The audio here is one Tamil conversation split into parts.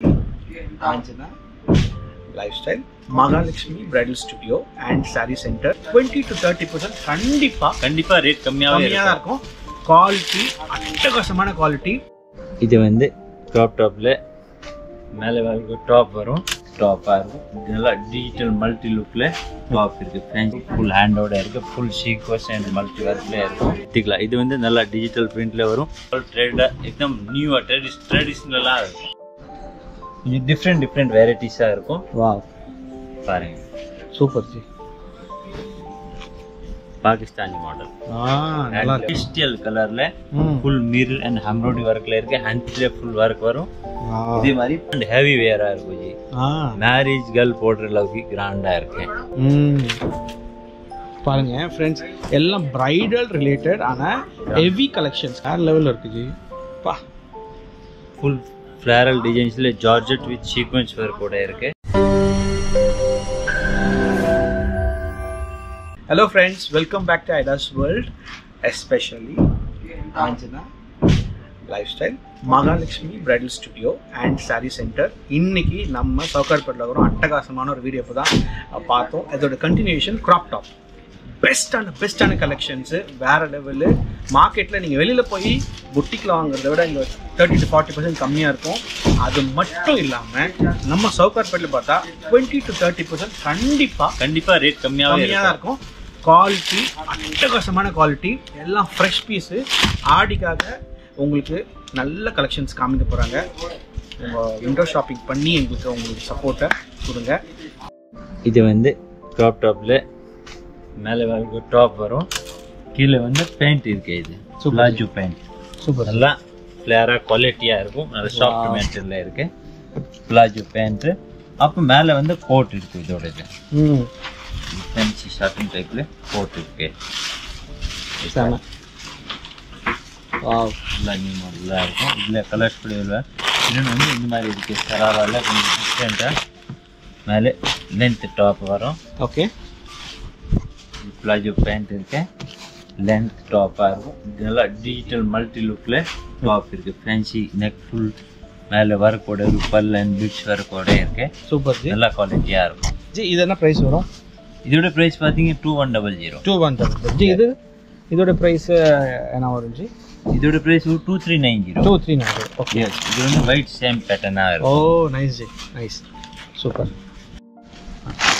Anjana Lifestyle, Mahalakshmi Bridal Studio and Saree Center. 20 to 30% கண்டிப்பா ரேட் கம்மியாவே இருக்கும். குவாலிட்டி அட்டகாசமான குவாலிட்டி. இது வந்து டாப் டாப்ல மேலே வரைக்கும் டாப் வரும். டாப்பா இருக்கும். நல்லா டிஜிட்டல் மல்டி லுக்ல டாப் இருக்கு. ஃபேன்சி ஃபுல் ஹேண்டோட இருக்கு. ஃபுல் சீக்வன்ஸ் அண்ட் மல்டி ஒர்க்ல இருக்கும். எடுத்துக்கலாம். இது வந்து நல்லா டிஜிட்டல் பிரிண்ட்ல வரும். ட்ரெண்டா एकदम நியூவா ட்ரெடிஷனலா இருக்கும். இது டிஃப்ரெண்ட் வெரைட்டிஸா இருக்கும். வாவ் பாருங்க சூப்பர் ஜி. பாகிஸ்தானி மாடல். நல்லா கிறிஸ்டல் கலர்ல ஃபுல் மிரர் அண்ட் எம்ப்ராய்டரி வர்க்ல இருக்கு. ஹேண்ட்ல ஃபுல் வர்க் வரும். இதே மாதிரி அண்ட் ஹெவி வேரா இருக்கும் ஜி. மேரேஜ் கேர்ள் போடுற அளவுக்கு கிராண்டா இருக்கு. பாருங்க ஃப்ரெண்ட்ஸ், எல்லாம் பிரைடல் ரிலேட்டட் ஆன ஹெவி கலெக்ஷன்ஸ் வேற லெவல்ல இருக்கு ஜி. பா ஃபுல் ஃப்ளாரல் டிசைன்ஸ்ல ஜார்ஜெட் வித் சீக்வென்ஸ் வர்க் கூட இருக்கு. Hello friends, welcome back to Ida's World, especially Anjana Lifestyle, Mahalakshmi Bridal Studio and Saree Center. இன்னைக்கு நம்ம சவுகார்பேட்ல வரோம். அட்டகாசமான ஒரு வீடியோ தான் பார்த்தோம். அதோட கண்டினியூஷன் கிராப் டாப். பெஸ்டான கலெக்ஷன்ஸ் வேற லெவலு. மார்க்கெட்டில் நீங்கள் வெளியில் போய் புட்டிக்கில் வாங்குறத விட இங்கே 30 to 40% கம்மியாக இருக்கும். அது மட்டும் இல்லாமல் நம்ம சவுகார்பேட்டில் பார்த்தா 20 to 30% கண்டிப்பாக ரேட் கம்மியாக தான் இருக்கும். குவாலிட்டி அட்டகாசமான குவாலிட்டி. எல்லாம் ஃப்ரெஷ் பீஸு. ஆடிக்காக உங்களுக்கு நல்ல கலெக்ஷன்ஸ் காமிக்க போகிறாங்க. உங்கள் விண்டோ ஷாப்பிங் பண்ணி உங்களுக்கு சப்போர்ட்டை கொடுங்க. இது வந்து க்ராப் டாப்பில் மேலே வரைக்கும் டாப் வரும். கீழே வந்து பேண்ட் இருக்கு. இது பிளாஜோ பேண்ட். சூப்பர். நல்லா ஃப்ளேராக குவாலிட்டியாக இருக்கும். நல்ல சாஃப்ட் மெட்டீரியலில் இருக்கு பிளாஜோ பேண்ட்டு. அப்போ மேலே வந்து கோட் இருக்கு. இதோட இது ஃபேன்சி ஷார்ட்டிங் டைப்ல கோட் இருக்கு. நல்லா நியூ மாடலாக இருக்கும். இதில் கலர்ஸ் கூட இன்னொன்று வந்து இந்த மாதிரி இருக்கு. சராராவில் கொஞ்சம் டிஃப்ரெண்ட்டாக மேலே லென்த் டாப் வரும். ஓகே. பிளாஜோ பேண்ட் இருக்கு. லென்த் டாப்பாக இருக்கும். நல்லா டிஜிட்டல் மல்டி லுக்கில் டாப் இருக்கு. ஃபேன்சி நெக் ஃபுல் மேலே ஒர்க்கோட பல் அண்ட் பிட்ஸ் ஒர்க்கோட இருக்கு. Super G. நல்லா குவாலிட்டியாக இருக்கும் ஜி. இது என்ன ப்ரைஸ் வரும்? இதோட ப்ரைஸ் பார்த்தீங்க 2100. 2100 ஜி. இதோட ப்ரைஸ் என்ன வரும் ஜி? இதோட ப்ரைஸ் 2390. 2390. ஓகே. இது வந்து ஒயிட் சேம் பேட்டர்னாக இருக்கும். ஓ நைஸ் ஜி, நைஸ். சூப்பர்.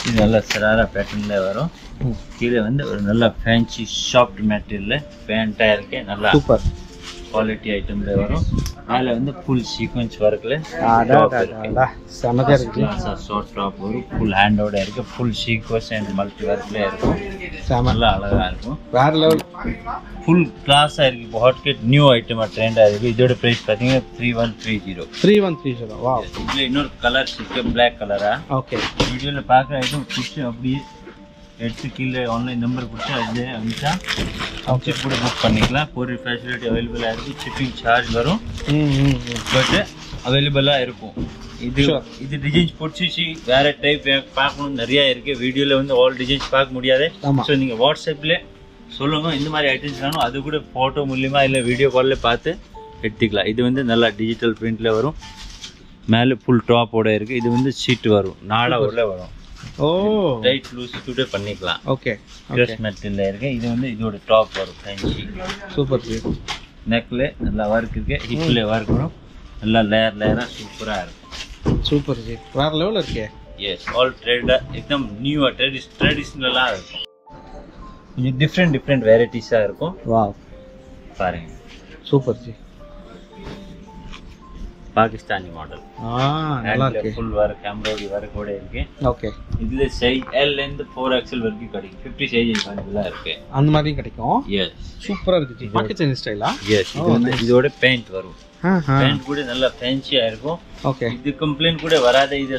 இது நல்லா சராரா பேட்டர்னில் வரும். கீழே வந்து ஒரு நல்ல ஃபேன்சி சாஃப்ட் மெட்டீரியலில் பேண்ட்டாக இருக்கு. நல்லா சூப்பர் குவாலிட்டி ஐட்டம்ல வரும். மேலே வந்து ஃபுல் சீக்வென்ஸ் ஒர்க்கில் செமதியாக இருக்கு. ஷார்ட் டாப் வரும். ஃபுல் ஹேண்டோட இருக்கு. ஃபுல் சீக்வென்ஸ் அண்ட் மல்டி ஒர்க்கில் இருக்கும். நல்லா அழகாக இருக்கும். வேற லெவல் ஃபுல் கிளாஸாக இருக்கு. இப்போ ஹாட்கேட் நியூ ஐட்டமாக ட்ரெண்டாக இருக்குது. இதோட ப்ரைஸ் பார்த்தீங்கன்னா 3130. 3130. வா. இதில் இன்னொரு கலர்ஸ் இருக்கு. பிளாக் கலரா. ஓகே. வீடியோவில் பார்க்குற ஐட்டம் பிடிச்சி அப்படியே எடுத்து கீழே ஆன்லைன் நம்பர் கொடுத்து அது அனுப்பிச்சா அவங்க கூட புக் பண்ணிக்கலாம். கொரியர் ஃபெசிலிட்டி அவைலபிளாக இருக்குது. ஷிப்பிங் சார்ஜ் வரும். பட் அவைலபிளாக இருக்கும். இது டிசைன்ஸ் பிடிச்சிச்சு வேறு டைப் பார்க்கணும் நிறையா இருக்குது. வீடியோவில் வந்து ஆல் டிசைன்ஸ் பார்க்க முடியாது. ஸோ நீங்கள் வாட்ஸ்அப்பில் சொல்லுங்கள் இந்த மாதிரி ஐட்டம்ஸ் வேணும். அது கூட ஃபோட்டோ மூலியமாக இல்லை வீடியோ காலில் பார்த்து எடுத்துக்கலாம். இது வந்து நல்லா டிஜிட்டல் பிரிண்டில் வரும். மேலே ஃபுல் டாப்போட இருக்குது. இது வந்து சீட்டு வரும். நாடாவோட வரும். ஓ டைட் லூஸ் கூட பண்ணிக்கலாம். ஓகே. க்ரஷ் மெட்டீரியல்ல இருக்கு. இது வந்து இதோட டாப் வரும். Fancy super G. நெக்ல நல்லா வர்க் இருக்கு. ஹிப்ல வர்க் வரும். நல்லா லேயரா சூப்பரா இருக்கும். சூப்பர் ஜி. வேற லெவல்ல இருக்கு. எஸ் ஆல் ட்ரெண்டா एकदम நியூவா ட்ரெடிஷனலா இருக்கும். இது டிஃப்ரெண்ட் வெரைட்டிஸா இருக்கும். வாவ் பாருங்க சூப்பர் ஜி. பாகிஸ்தானி மாடல். நல்லா இருக்கு. ஃபுல் வர்க் எம்ப்ராய்டரி வர்க் கூட இருக்கு. ஓகே. இதுல சைஸ் L இருந்து 4XL வரைக்கும் கிடைக்கும். 50 சைஸ் அவைலபிளா இருக்கு. அந்த மாதிரி கிடைக்கும். எஸ் சூப்பரா இருக்கு ஜி. பாகிஸ்தானி ஸ்டைலா? எஸ். இது வந்து இதோட பெயிண்ட் வரும். பெயிண்ட் கூட நல்லா ஃபேன்சியா இருக்கும். ஓகே. இது கம்ப்ளைண்ட் கூட வராத. இது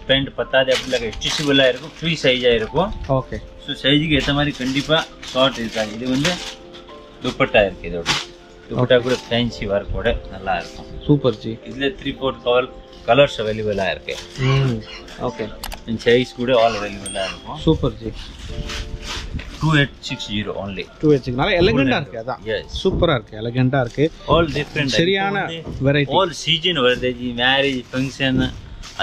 பெயிண்ட் பத்தாது அப்படிலாம் ஸ்டிச்சபிளா இருக்கும். ஃப்ரீ சைஸா இருக்கும். ஓகே. ஸோ சைஸுக்கு ஏற்ற மாதிரி கண்டிப்பா ஷார்ட் இருக்காது. இது வந்து துப்பட்டா இருக்கு. இதோட துப்பட்டா கூட ஃபேன்சி ஒர்க் கூட நல்லா இருக்கும். Super G. இதுல 3-4 கலர்ஸ் அவைலபிளா இருக்கு. ஓகே. சைஸ் கூட ஆல் அவைலபிளா இருக்கும். Super G. 2860 only. 2H நல்ல எலிகண்டா இருக்கு அதான். சூப்பரா இருக்கு, எலிகண்டா இருக்கு. All different. சரியான வெரைட்டி. All season வருது, marriage function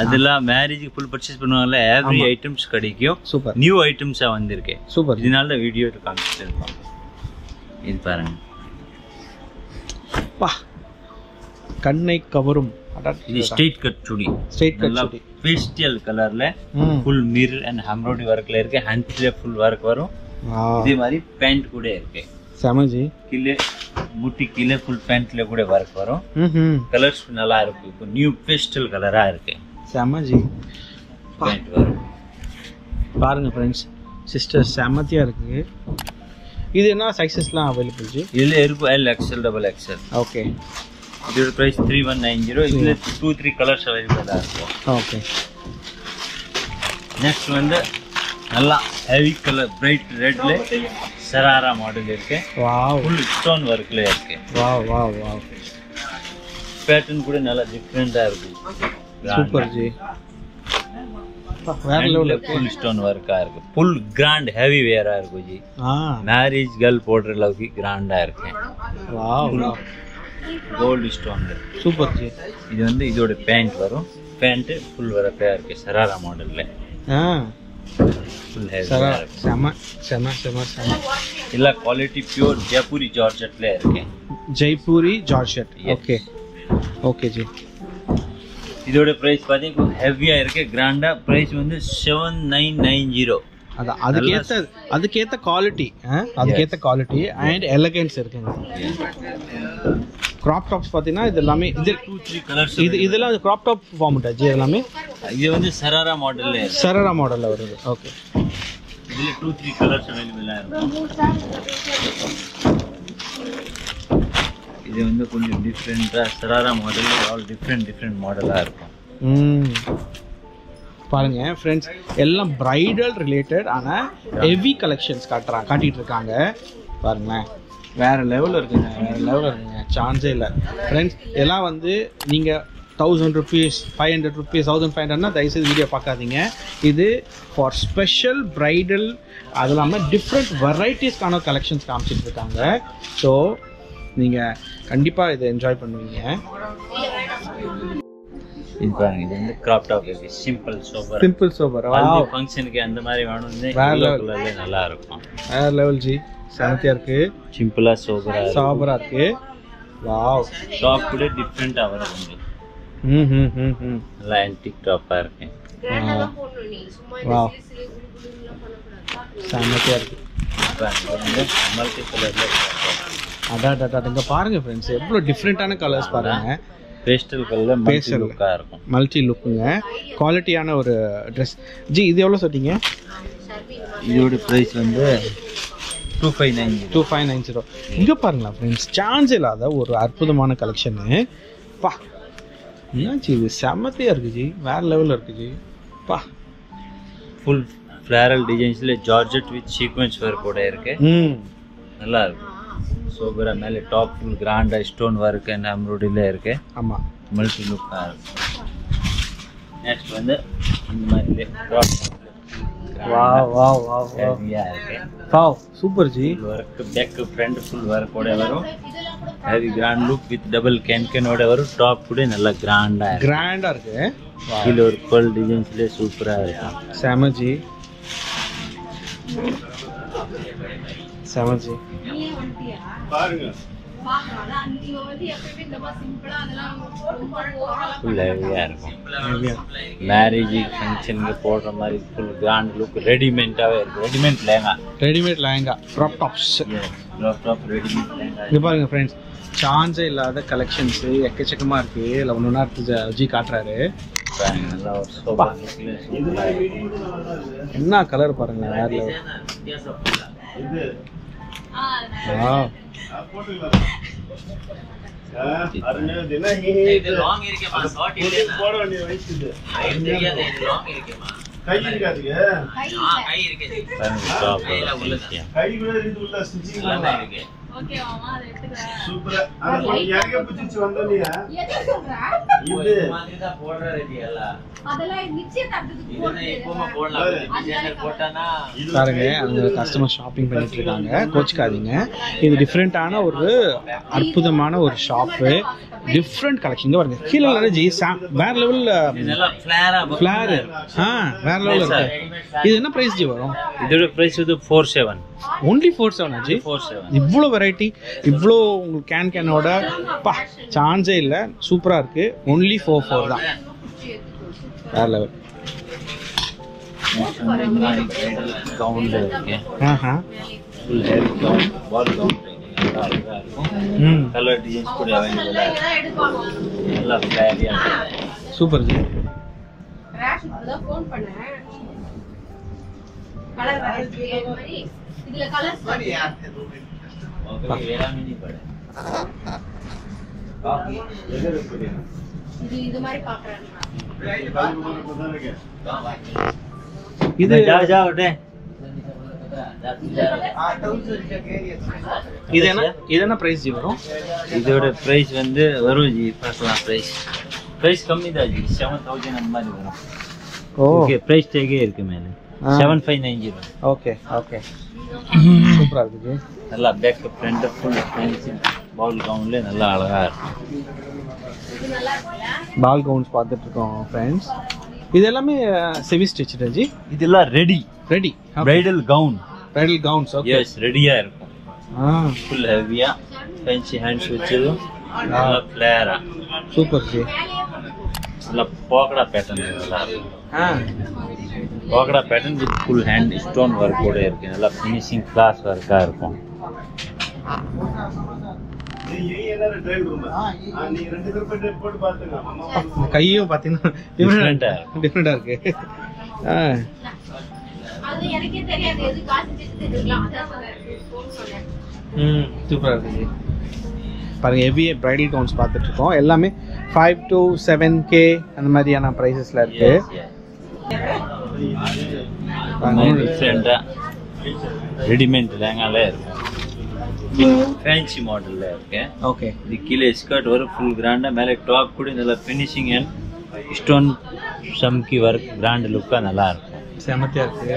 அதெல்லாம் மேரேஜ்க்கு ஃபுல் பர்ச்சேஸ் பண்ணுவாங்கல, எவ்ரி ஐட்டம்ஸ் கிடைக்கும். சூப்பர். நியூ ஐட்டம்ஸா வந்திருக்கு. சூப்பர். இதனால தான் வீடியோ காமிச்சிட்டு இருக்கோம். இது பாருங்க. பா கண்ணை கவரும். இது ஸ்ட்ரெயிட் கட் சுடி. ஸ்ட்ரெயிட் கட் சுடி. பேஸ்டல் கலர்ல ஃபுல் மிரர் அண்ட் எம்ப்ராய்டரி வர்க்ல இருக்கு. ஹேண்ட்ல ஃபுல் வர்க் வரும். இதே மாதிரி பேண்ட் கூட இருக்கு. சமஜி. கீழே முட்டி கீழே ஃபுல் பேண்ட்ல கூட வர்க் வரும். கலர்ஸ் நல்லா இருக்கு. இப்போ நியூ பேஸ்டல் கலரா இருக்கு. சமஜி. பேண்ட் வரும். பாருங்க फ्रेंड्स, சிஸ்டர் செமத்தியா இருக்கு. இது என்ன சைஸஸ்லாம் அவேலபிள் ஜி? இதுல இருக்கு L XL double XL. Okay. இதோட பிரைஸ் 3190. இதுல 2-3 கலர்ஸ் அவேலபிளா இருக்கு. ஓகே. நெக்ஸ்ட் வந்து நல்லா ஹெவி கலர் பிரைட் ரெட்ல சராரா மாடல் இருக்கு. வாவ். ஃபுல் ஸ்டோன் வர்க்ல இருக்கு. Wow wow wow. பேட்டர்ன் கூட நல்லா டிஃபரெண்டா இருக்கு. சூப்பர் ஜி. வேற லெவல்ல ஃபுல் ஸ்டோன் வர்க்கா இருக்கு. ஃபுல் கிராண்ட் ஹெவி வேரா இருக்கு ஜி. மேரேஜ் கேர்ள் போடுற அளவுக்கு கிராண்டா இருக்கு. வாவ். கோல்ட் ஸ்டோன்ல. சூப்பர் ஜி. இது வந்து இதோட பேண்ட் வரும். பேண்ட் ஃபுல் வர்க்கா இருக்கு சராரா மாடல்ல. Full heavy sharara. செம செம செம செம. இல்ல குவாலிட்டி பியூர் ஜெய்ப்பூரி ஜார்ஜெட்ல இருக்கு. Jaipuri georgette. Okay. Okay G. இதோட பிரைஸ் பாத்தீங்கன்னா ஹெவியா இருக்கு, கிராண்டா. பிரைஸ் வந்து 7990. அதுக்கேத்த குவாலிட்டி, அதுக்கேத்த குவாலிட்டி அண்ட் எலிகன்ஸ் இருக்குங்க. கிராப் டாப்ஸ் பாத்தீங்கன்னா இது எல்லாமே இது 2-3 கலர்ஸ். இதெல்லாம் கிராப் டாப் ஃபார்மட் ஆச்சு எல்லாமே. இது வந்து சராரா மாடல்ல, சராரா மாடல்ல வருது. ஓகே. இதுல 2-3 கலர்ஸ் அவேலபிளா இருக்கும். இது வந்து கொஞ்சம் டிஃபரெண்டா சராரா மாடல். ஆல் டிஃபரெண்ட் மாடலா இருக்கும். பாருங்க ஃப்ரெண்ட்ஸ், எல்லாம் பிரைடல் ரிலேட்டட் ஆன ஹெவி கலெக்ஷன்ஸ் காட்டிட்டு இருக்காங்க. பாருங்களேன், வேற லெவலில் இருக்குங்க, வேற லெவலில் இருக்குங்க. சான்ஸே இல்லை ஃப்ரெண்ட்ஸ். இதெல்லாம் வந்து நீங்கள் 1000 rupees, 500 rupees, 1500 தயவுசெய்து வீடியோ பார்க்காதீங்க. இது ஃபார் ஸ்பெஷல் பிரைடல், அது இல்லாமல் டிஃப்ரெண்ட் வெரைட்டிஸ்க்கான கலெக்ஷன்ஸ் காமிச்சிட்டு இருக்காங்க. ஸோ நீங்கள் கண்டிப்பாக இதை என்ஜாய் பண்ணுவீங்க. இது பாருங்க, இது வந்து கிராப் டாப் இருக்கு. Simple sober. Simple sober. Wow. ஃபங்க்ஷனுக்கு அந்த மாதிரி வேணும்னு கலர்ல நல்லா இருக்கும். வேற லெவல் ஜி. செமத்தியா இருக்கு. சிம்பிளா சோபரா இருக்கு. வாவ். டாப் கூட டிஃபரெண்டா வருது. நல்லா ஆன்டிக் டாப்பா இருக்கு. வாவ். செமத்தியா இருக்கு. மல்டி கலர்ல இருக்கு. இங்க பாருங்க ஃப்ரெண்ட்ஸ், எவ்வளவு டிஃபரெண்டான கலர்ஸ் பாருங்க. பேஸ்டல் கலர்ல மல்டி லுக்கா இருக்கும். மல்டி லுக்குங்க. குவாலிட்டியான ஒரு Dress ஜி. இது எவ்வளவு சொன்னீங்க? இதோட பிரைஸ் வந்து 2590. இங்க பாருங்களா ஃப்ரெண்ட்ஸ், சான்ஸ் இல்லாத ஒரு அற்புதமான கலெக்ஷன். பா என்னாச்சு இது, செமத்தியா இருக்கு ஜி. வேற லெவல்ல இருக்கு ஜி. பா ஃபுல் ஃப்ளாரல் டிசைன்ஸ்ல ஜார்ஜெட் வித் சீக்வென்ஸ் வர்க் கூட இருக்கு. நல்லா இருக்கு. சோபரா மேலே டாப் ஃபுல் கிராண்டா ஸ்டோன் வர்க் அண்ட் எம்ப்ராய்டரில இருக்கு. ஆமா, மல்டி லுக்கா இருக்கு. நெக்ஸ்ட் வந்து இந்த மாதிரி வாவ் வாவ் வாவ் ஹெவியா இருக்கு. வாவ் சூப்பர் ஜி. Work back front full work கூட வரும். Heavy grand look with double can ஓட வரும். டாப் கூட நல்லா கிராண்டா இருக்கு. கீழ ஒரு பல் டிசைன்ஸ்ல சூப்பரா இருக்கு. செம ஜி. செம ஜி. பாருங்க ஃபுல் ஹெவியா இருக்கும். மேரேஜ் ஃபங்க்ஷனுக்கு போடுற மாதிரி ஃபுல் கிராண்ட் லுக். ரெடிமேடாவே இருக்கு. Readymade lehenga crop tops. இது பாருங்க ஃப்ரெண்ட்ஸ், சான்ஸே இல்லாத கலெக்ஷன்ஸ் எக்கச்சக்கமா இருக்கு. இல்லை ஒன்று ஒன்றா ஜி காட்டுறாரு. என்ன கலர் பாருங்க, வேற லெவல். ஓகே மாமா அதை எடுத்துக்கறேன் சூப்பர் அது யாரே புடிச்சு வந்தனியா எதை சொல்ற இது மாதிரி தான் போடுறது எல்லாம் அதெல்லாம் நிச்சயதார்த்தத்துக்கு இதனை எப்பவுமே போடலாம் டிசைனர் போட்டானா பாருங்க அவங்க கஸ்டமர் ஷாப்பிங் பண்ணிட்டு இருக்காங்க, கோச்சிக்காதீங்க. இது டிஃப்ரெண்டான ஒரு அற்புதமான ஒரு ஷாப்பு, டிஃப்ரெண்ட் கலெக்ஷன். இங்க பாருங்க கீழே எனர்ஜி வேற லெவல் இதெல்லாம் ஃபிளேரா ஃபிளார். வேற லெவல் இருக்கு. இது என்ன பிரைஸ் ஜி வரும்? இதோட பிரைஸ் வந்து 47 ஒன்லி 47 ஜி. 47 இவ்வளோ வெரைட்டி, இவ்வளோ உங்களுக்கு கேனோட பா சான்ஸே இல்லை. சூப்பராக இருக்கு. ஒன்லி 44 தான். வேற லெவல். கவுண்ட் இருக்கு. ஆஹா. ஃபுல் ஹேர் கவுண்ட், பால் கவுண்ட் இருக்கும். கலர் டிசைன்ஸ் கூட அவைலபிளா இருக்கு. நல்லா ஃபிளேரியா இருக்கு. Super G. ரேஷனுக்கு தான் ஃபோன் பண்ணேன். கலர் வெரைட்டி மாதிரி இதுல கலர்ஸ் ஓகே வேற மினி பட காபி எதர் இருக்கு. இது மாதிரி பாக்குறேன். இது जा उठे இது என்ன பிரைஸ் ஜி வரும்? இதோட பிரைஸ் வந்து வரும் ஜி. பார்க்கலாம். பிரைஸ் கம்மி தான் ஜி. 7000 அந்த மாதிரி வரும். ஓகே பிரைஸ் டேகே இருக்கு மேல 7590. Okay okay. சூப்பரா இருக்கு ஜி. நல்லா பேக் ஃப்ரண்ட் ஃபுல் ஃபேன்சி பால் கவுன்ல நல்லா அழகா இருக்கு. பால் கவுன்ஸ் பார்த்துட்டு இருக்கோம் ஃப்ரெண்ட்ஸ். இது எல்லாமே செமி ஸ்டிச்டு ஜி. இதெல்லாம் ready ready bridal gown. Bridal gowns. Okay yes ரெடியா இருக்கும். ஃபுல் ஹெவியா ஃபேன்சி ஹேண்ட்ஸ் வச்சது நல்லா ஃபிளேரா. Super G. நல்லா போக்கடா பேட்டர்ன் நல்லா இருக்கும். போக்கடா pattern with full hand stone work கூட இருக்கு. நல்லா ஃபினிஷிங் கிளாஸ் ஒர்க்கா இருக்கும். கையும் பாத்தீங்கன்னா டிஃபரெண்டா இருக்கு. அது எனக்கே தெரியாது. எது காசு தெரிஞ்சுக்கலாம். அதான் ஃபோன் பண்ணேன். சூப்பரா இருக்கு ஜி. பாருங்க ஹெவி பிரைடல் கவுன்ஸ் பார்த்துட்டு இருக்கோம். எல்லாமே 5 to 7K அந்த மாதிரியான பிரைசஸ்ல இருக்கு. டிஃப்ரெண்டா ரெடிமேட் லேங்கால இருக்கும். ஃபேன்சி மாடல்ல இருக்கு. ஓகே. இது கீழே ஸ்கர்ட் வரும் ஃபுல் கிராண்டா. மேலே டாப் கூட நல்லா ஃபினிஷிங் அண்ட் ஸ்டோன் சம்கி ஒர்க் கிராண்ட் லுக்கா நல்லா இருக்கும். செமத்தியா இருக்கு.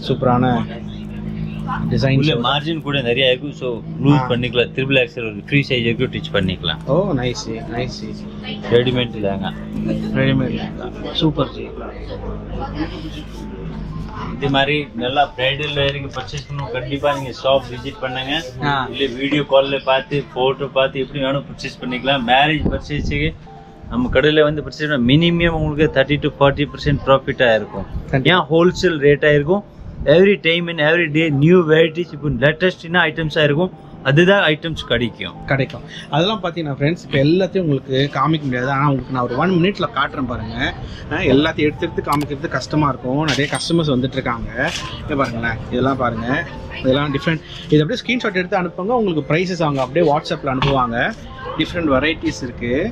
சூப்பரான டிசைன். உள்ள மார்ஜின் கூட நிறைய இருக்கு. ஸோ லூஸ் பண்ணிக்கலாம். ட்ரிபிள் எக்ஸல் ஒரு ஃப்ரீ சைஸ் இருக்கு ஸ்டிச் பண்ணிக்கலாம். ஓ nice nice. Readymade lehenga. Readymade super ஜி. இது மாதிரி நல்லா பிரைடல் வேரிங் பர்ச்சேஸ் பண்ணணும். கண்டிப்பா நீங்க ஷாப் விசிட் பண்ணுங்க. இல்ல வீடியோ கால்ல பார்த்து போட்டோ பார்த்து எப்படி வேணும் பர்ச்சேஸ் பண்ணிக்கலாம். மேரேஜ் பர்ச்சேஸுக்கு நம்ம கடையில் வந்து பர்ச்சேஸ் பண்ண மினிமம் உங்களுக்கு 30 to 40% ப்ராஃபிட்டாக இருக்கும். ஏன் ஹோல்சேல் ரேட்டாக இருக்கும். Every time and every day new varieties இப்போ லேட்டஸ்டான ஐட்டம்ஸாக இருக்கும். அதுதான் ஐட்டம்ஸ் கிடைக்கும். அதெல்லாம் பார்த்தீங்கன்னா ஃப்ரெண்ட்ஸ் இப்போ எல்லாத்தையும் உங்களுக்கு காமிக்க முடியாது. ஆனால் உங்களுக்கு நான் ஒரு 1 minute காட்டுறேன் பாருங்கள். எல்லாத்தையும் எடுத்து காமிக்கிறது கஷ்டமாக இருக்கும். நிறைய கஸ்டமர்ஸ் வந்துட்டு இருக்காங்க. இங்கே பாருங்களேன். இதெல்லாம் பாருங்கள். இதெல்லாம் டிஃப்ரெண்ட். இது அப்படியே ஸ்க்ரீன்ஷாட் எடுத்து அனுப்புங்க. உங்களுக்கு ப்ரைஸஸ் அவங்க அப்படியே வாட்ஸ்அப்பில் அனுப்புவாங்க. டிஃப்ரெண்ட் வெரைட்டிஸ் இருக்குது.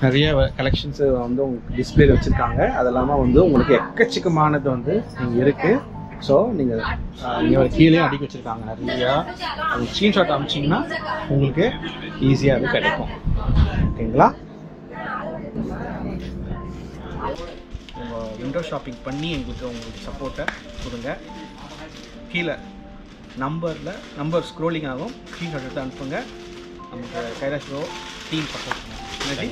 நிறைய கலெக்ஷன்ஸ் வந்து உங்களுக்கு டிஸ்பிளேல வச்சிருக்காங்க. அதெல்லாம வந்து உங்களுக்கு எக்கச்சக்கமானது வந்து இங்கே இருக்கு. ஸோ நீங்கள் ஒரு கீழே அடுக்கி வச்சிருக்காங்க நிறையா. அது ஸ்க்ரீன்ஷாட் அனுப்பிச்சிங்கன்னா உங்களுக்கு ஈஸியாக அது கிடைக்கும். ஓகேங்களா? உங்கள் விண்டோ ஷாப்பிங் பண்ணி உங்களுக்கு சப்போர்ட்டை கொடுங்க. கீழே நம்பர் ஸ்க்ரோலிங் ஆகும். ஸ்க்ரீன்ஷாட் எடுத்து அனுப்புங்க. நமக்கு கைலாஷ் ப்ரோ டீம் சப்போர்ட் பண்ணுங்க.